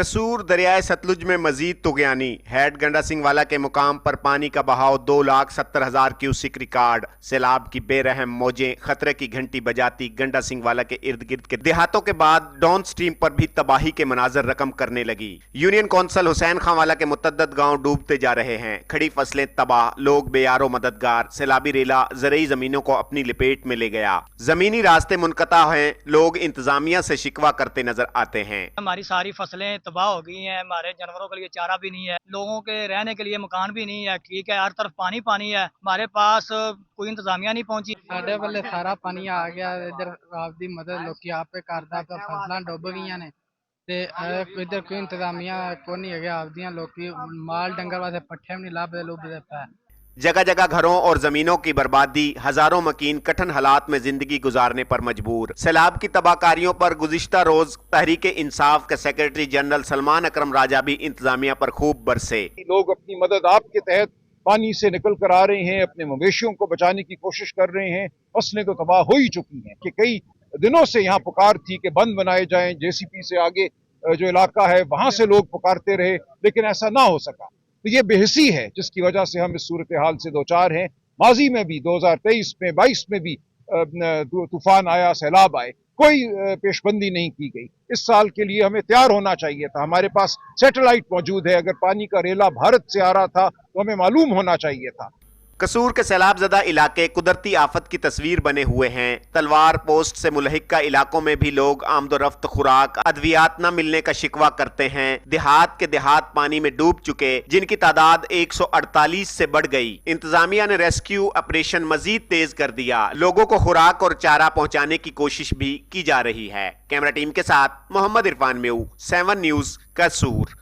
कसूर दरियाए सतलुज में मजीद तुगयानी। हेड गंडा सिंह वाला के मुकाम पर पानी का बहाव 2,70,000 क्यूसिक रिकॉर्ड। सैलाब की बेरहम मौजें खतरे की घंटी बजाती गंडा सिंह वाला के इर्द गिर्द के देहातों के बाद डाउन स्ट्रीम पर भी तबाही के मनाजर रकम करने लगी। यूनियन कौंसल हुसैन खां वाला के मुतद्दद गांव डूबते जा रहे हैं। खड़ी फसलें तबाह, लोग बेयारो मददगार। सैलाबी रेला ज़रई जमीनों को अपनी लपेट में ले गया। जमीनी रास्ते मुनक़ता हैं, लोग इंतजामिया से शिकवा करते नजर आते हैं। हमारी सारी फसलें तबाह हो गई हैं, हमारे जानवरों के लिए चारा भी नहीं है, लोगों के रहने के लिए मकान भी नहीं है। ठीक है, हर तरफ पानी पानी है, हमारे पास कोई इंतजामिया नहीं पहुंची। साढ़े वाले सारा पानी आ गया। इधर आपकी मदद लोग आप करदा तो फसलां डुब गई ने ते इधर कोई इंतजामिया को नहीं है। आपदियां लोग माल डंगर वास्ते पट्ठे भी नहीं लभदे लुभदे पे। जगह जगह घरों और जमीनों की बर्बादी, हजारों मकीन कठिन हालात में जिंदगी गुजारने पर मजबूर। सैलाब की तबाहकारियों पर गुज़िश्ता रोज तहरीक इंसाफ के सेक्रेटरी जनरल सलमान अकरम राजा भी इंतजामिया पर खूब बरसे। लोग अपनी मदद आपके तहत पानी से निकल कर आ रहे हैं, अपने मवेशियों को बचाने की कोशिश कर रहे हैं। फसलें तो तबाह हो ही चुकी हैं कि कई दिनों से यहाँ पुकार थी कि बंद बनाए जाएं, जेसीपी से आगे जो इलाका है वहां से लोग पुकारते रहे, लेकिन ऐसा ना हो सका। तो ये बेहिसी है जिसकी वजह से हम इस सूरत हाल से दो चार हैं। माजी में भी 2023 में 22 में भी तूफान आया, सैलाब आए, कोई पेशबंदी नहीं की गई। इस साल के लिए हमें तैयार होना चाहिए था। हमारे पास सैटेलाइट मौजूद है, अगर पानी का रेला भारत से आ रहा था तो हमें मालूम होना चाहिए था। कसूर के सैलाब ज़दा इलाके कुदरती आफत की तस्वीर बने हुए हैं। तलवार पोस्ट से मुलहिका इलाकों में भी लोग आमदोरफ्त खुराक, अद्वियात न मिलने का शिकवा करते हैं। देहात के देहात पानी में डूब चुके, जिनकी तादाद 148 से बढ़ गई। इंतजामिया ने रेस्क्यू ऑपरेशन मजीद तेज कर दिया। लोगों को खुराक और चारा पहुंचाने की कोशिश भी की जा रही है। कैमरा टीम के साथ मोहम्मद इरफान मेऊ, 7 न्यूज़, कसूर।